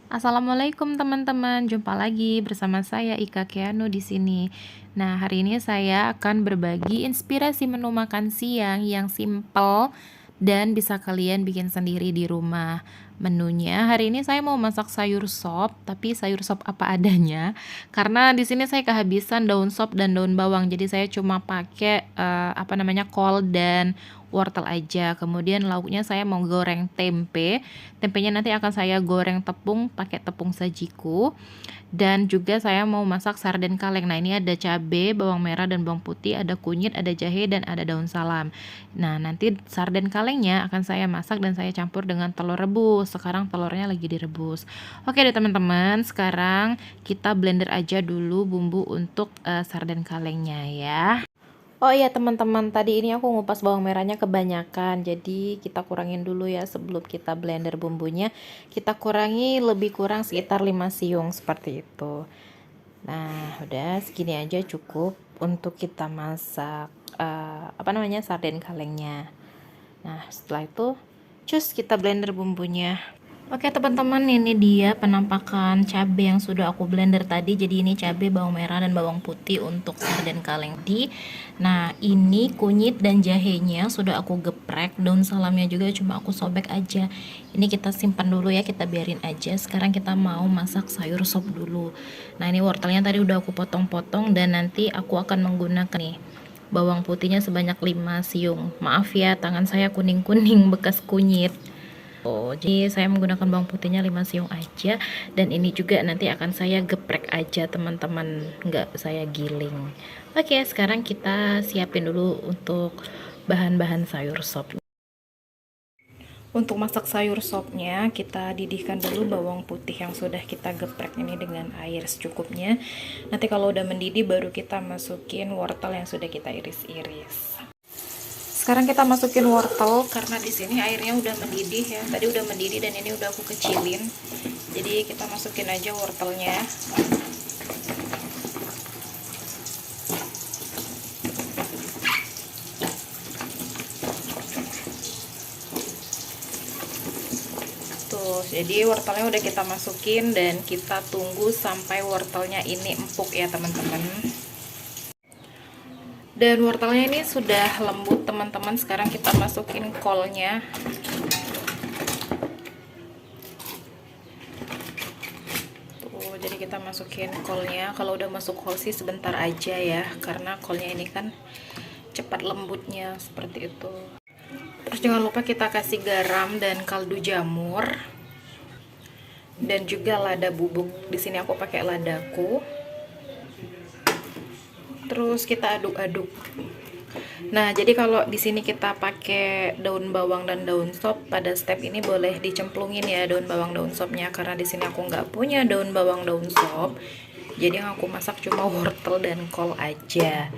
Assalamualaikum teman-teman, jumpa lagi bersama saya Ika Keanu di sini. Nah, hari ini saya akan berbagi inspirasi menu makan siang yang simple dan bisa kalian bikin sendiri di rumah. Menunya hari ini saya mau masak sayur sop, tapi sayur sop apa adanya. Karena di sini saya kehabisan daun sop dan daun bawang, jadi saya cuma pakai kol dan wortel aja. Kemudian lauknya saya mau goreng tempe. Tempenya nanti akan saya goreng tepung pakai tepung sajiku. Dan juga saya mau masak sarden kaleng. Nah, ini ada cabai, bawang merah dan bawang putih, ada kunyit, ada jahe dan ada daun salam. Nah, nanti sarden kalengnya akan saya masak dan saya campur dengan telur rebus. Sekarang telurnya lagi direbus. Oke deh teman-teman, sekarang kita blender aja dulu bumbu untuk sarden kalengnya ya. Oh iya teman-teman, tadi ini aku ngupas bawang merahnya kebanyakan, jadi kita kurangin dulu ya sebelum kita blender bumbunya. Kita kurangi lebih kurang sekitar 5 siung seperti itu. Nah, udah segini aja cukup untuk kita masak sarden kalengnya. Nah, setelah itu cus kita blender bumbunya. Oke teman-teman, ini dia penampakan cabai yang sudah aku blender tadi. Jadi ini cabai, bawang merah dan bawang putih untuk sarden kaleng di. Nah, ini kunyit dan jahenya sudah aku geprek, daun salamnya juga cuma aku sobek aja. Ini kita simpan dulu ya, kita biarin aja. Sekarang kita mau masak sayur sop dulu. Nah, ini wortelnya tadi udah aku potong-potong dan nanti aku akan menggunakan nih bawang putihnya sebanyak 5 siung. Maaf ya, tangan saya kuning-kuning bekas kunyit. Jadi saya menggunakan bawang putihnya 5 siung aja, dan ini juga nanti akan saya geprek aja teman-teman, nggak saya giling. Oke, sekarang kita siapin dulu untuk bahan-bahan sayur sop. Untuk masak sayur sopnya, kita didihkan dulu bawang putih yang sudah kita geprek ini dengan air secukupnya. Nanti kalau udah mendidih baru kita masukin wortel yang sudah kita iris-iris. Sekarang kita masukin wortel karena di sini airnya udah mendidih ya. Tadi udah mendidih dan ini udah aku kecilin. Jadi kita masukin aja wortelnya. Tuh, jadi wortelnya udah kita masukin dan kita tunggu sampai wortelnya ini empuk ya teman-teman. Dan wortelnya ini sudah lembut teman-teman. Sekarang kita masukin kolnya. Tuh, jadi kita masukin kolnya. Kalau udah masuk kol sih sebentar aja ya, karena kolnya ini kan cepat lembutnya seperti itu. Terus jangan lupa kita kasih garam dan kaldu jamur. Dan juga lada bubuk. Di sini aku pakai ladaku. Terus kita aduk-aduk. Nah, jadi kalau di sini kita pakai daun bawang dan daun sop, pada step ini boleh dicemplungin ya daun bawang daun sopnya, karena di sini aku nggak punya daun bawang daun sop. Jadi yang aku masak cuma wortel dan kol aja.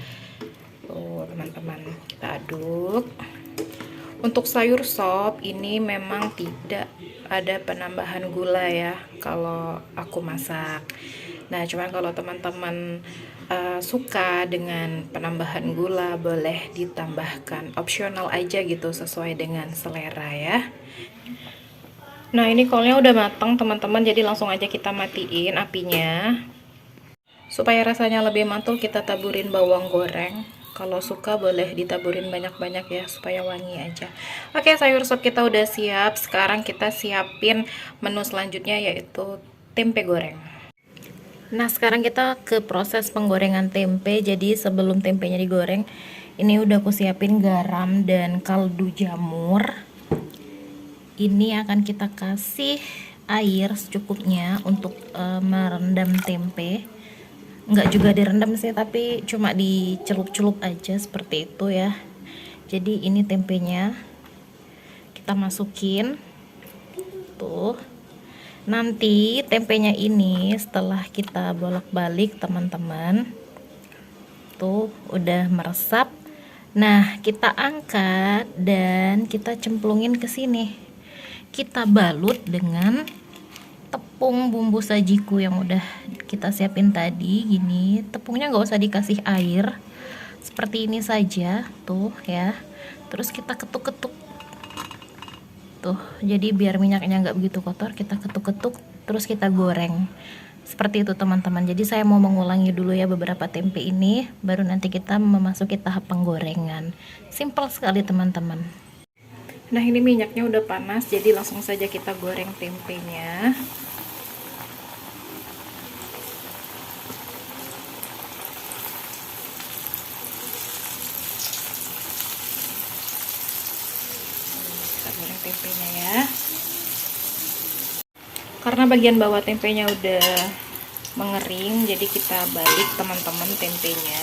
Tuh, teman-teman, kita aduk. Untuk sayur sop ini memang tidak ada penambahan gula ya kalau aku masak. Nah, cuman kalau teman-teman suka dengan penambahan gula, boleh ditambahkan, opsional aja gitu sesuai dengan selera ya. Nah, ini kolnya udah matang teman-teman, jadi langsung aja kita matiin apinya. Supaya rasanya lebih mantul, kita taburin bawang goreng. Kalau suka boleh ditaburin banyak-banyak ya, supaya wangi aja. Oke, sayur sop kita udah siap. Sekarang kita siapin menu selanjutnya, yaitu tempe goreng. Nah, sekarang kita ke proses penggorengan tempe. Jadi sebelum tempenya digoreng, ini udah aku siapin garam dan kaldu jamur. Ini akan kita kasih air secukupnya untuk merendam tempe. Nggak juga direndam sih, tapi cuma dicelup-celup aja seperti itu ya. Jadi ini tempenya kita masukin tuh. Nanti tempenya ini setelah kita bolak-balik teman-teman, tuh udah meresap. Nah, kita angkat dan kita cemplungin ke sini. Kita balut dengan tepung bumbu sajiku yang udah kita siapin tadi. Gini, tepungnya nggak usah dikasih air, seperti ini saja tuh ya. Terus kita ketuk-ketuk tuh, jadi biar minyaknya nggak begitu kotor, kita ketuk-ketuk terus kita goreng. Seperti itu teman-teman. Jadi saya mau mengulangi dulu ya beberapa tempe ini, baru nanti kita memasuki tahap penggorengan. Simple sekali teman-teman. Nah, ini minyaknya udah panas, jadi langsung saja kita goreng tempenya. Kita goreng tempenya ya. Karena bagian bawah tempenya udah mengering, jadi kita balik teman-teman tempenya.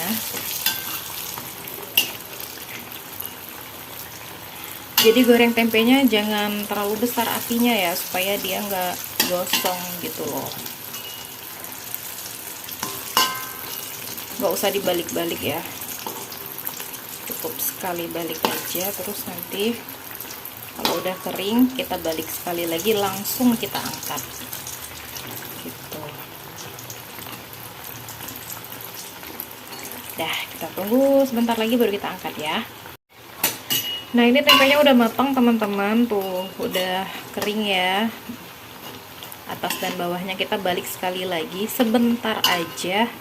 Jadi goreng tempenya jangan terlalu besar apinya ya, supaya dia nggak gosong gitu loh. Nggak usah dibalik-balik ya, cukup sekali balik aja. Terus nanti kalau udah kering kita balik sekali lagi, langsung kita angkat gitu. Dah, kita tunggu sebentar lagi baru kita angkat ya. Nah, ini tempenya udah matang teman-teman, tuh udah kering ya, atas dan bawahnya. Kita balik sekali lagi sebentar aja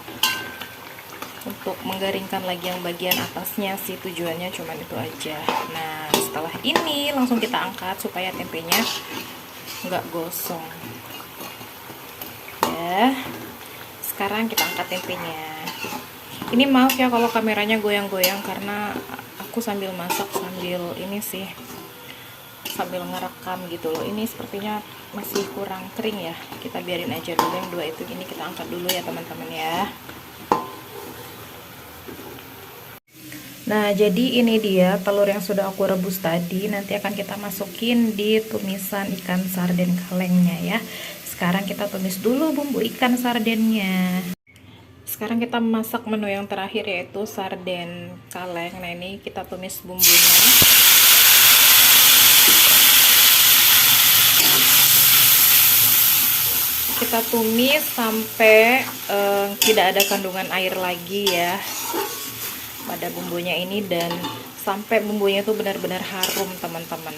untuk menggaringkan lagi yang bagian atasnya sih, tujuannya cuman itu aja. Nah, setelah ini langsung kita angkat supaya tempenya nggak gosong ya. Sekarang kita angkat tempenya. Ini maaf ya kalau kameranya goyang-goyang, karena aku sambil masak sambil ini sih, sambil ngerekam gitu loh. Ini sepertinya masih kurang kering ya, kita biarin aja dulu yang dua itu. Ini kita angkat dulu ya teman-teman ya. Nah, jadi ini dia telur yang sudah aku rebus tadi. Nanti akan kita masukin di tumisan ikan sarden kalengnya ya. Sekarang kita tumis dulu bumbu ikan sardennya. Sekarang kita masak menu yang terakhir, yaitu sarden kaleng. Nah, ini kita tumis bumbunya. Kita tumis sampai tidak ada kandungan air lagi ya pada bumbunya ini, dan sampai bumbunya itu benar-benar harum teman-teman.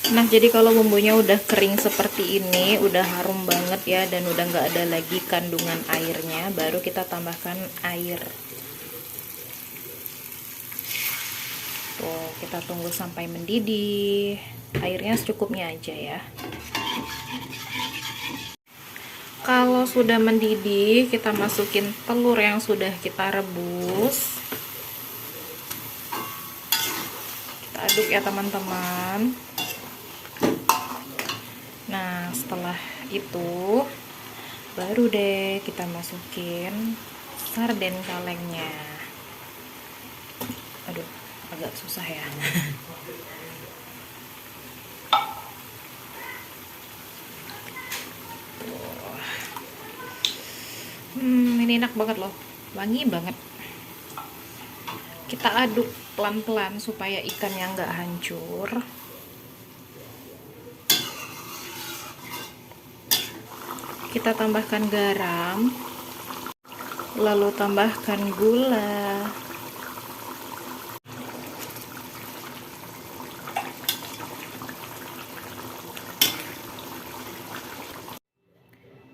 Nah, jadi kalau bumbunya udah kering seperti ini, udah harum banget ya, dan udah nggak ada lagi kandungan airnya, baru kita tambahkan air. Tuh, kita tunggu sampai mendidih. Airnya secukupnya aja ya. Kalau sudah mendidih, kita masukin telur yang sudah kita rebus. Kita aduk ya teman-teman. Nah, setelah itu baru deh kita masukin sarden kalengnya. Aduh, agak susah ya. Ini enak banget loh, wangi banget. Kita aduk pelan-pelan supaya ikannya nggak hancur. Kita tambahkan garam, lalu tambahkan gula,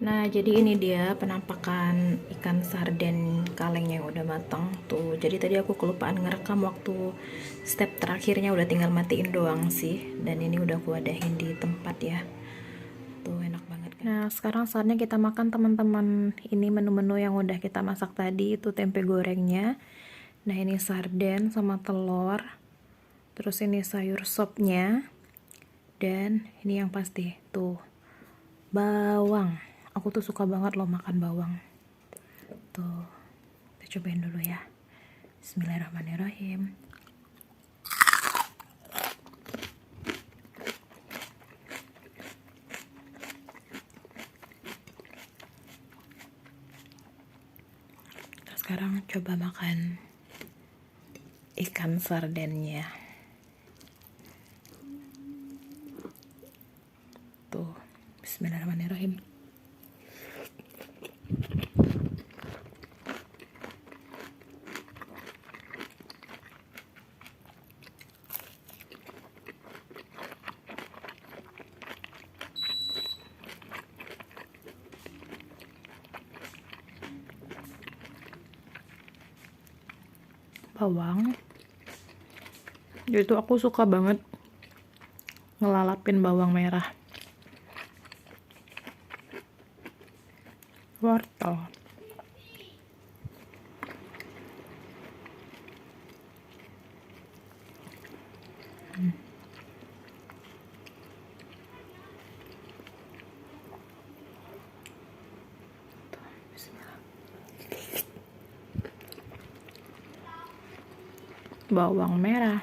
nah jadi ini dia penampakan ikan sarden kaleng yang udah matang tuh. Jadi tadi aku kelupaan ngerekam waktu step terakhirnya, udah tinggal matiin doang sih. Dan ini udah aku wadahin di tempat ya, tuh enak banget kan. Nah, sekarang saatnya kita makan teman-teman. Ini menu-menu yang udah kita masak tadi, itu tempe gorengnya. Nah, ini sarden sama telur, terus ini sayur sopnya, dan ini yang pasti tuh bawang. Aku tuh suka banget loh makan bawang. Tuh, kita cobain dulu ya. Bismillahirrahmanirrahim. Kita sekarang coba makan ikan sardennya. Tuh, bismillahirrahmanirrahim. bawang. Jadi aku suka banget ngelalapin bawang merah, wortel, bawang merah,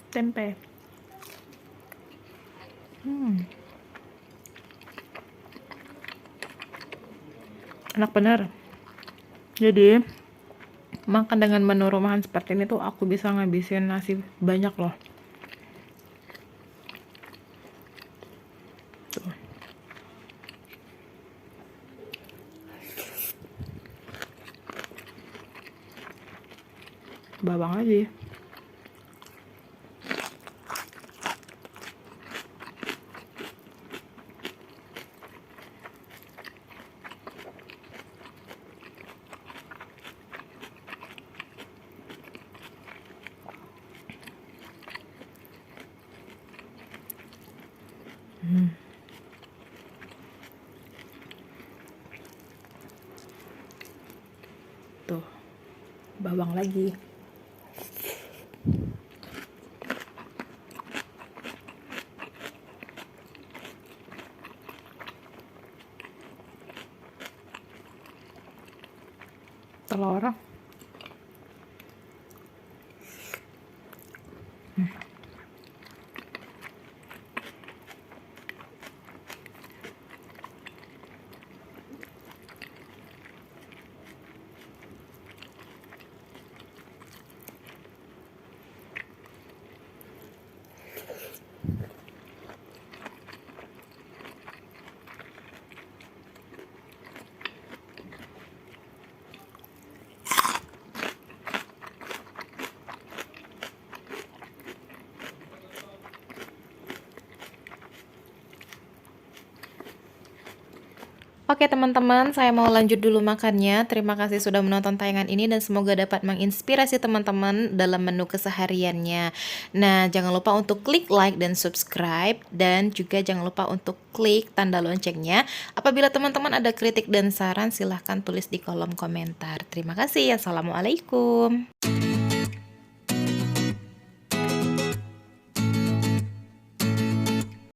tempe. Enak bener. Jadi makan dengan menu rumahan seperti ini tuh aku bisa ngabisin nasi banyak loh. Tuh. Bawang aja. Tuh, bawang lagi. Telur. Oke teman-teman, saya mau lanjut dulu makannya. Terima kasih sudah menonton tayangan ini dan semoga dapat menginspirasi teman-teman dalam menu kesehariannya. Nah, jangan lupa untuk klik like dan subscribe, dan juga jangan lupa untuk klik tanda loncengnya. Apabila teman-teman ada kritik dan saran, silahkan tulis di kolom komentar. Terima kasih. Assalamualaikum.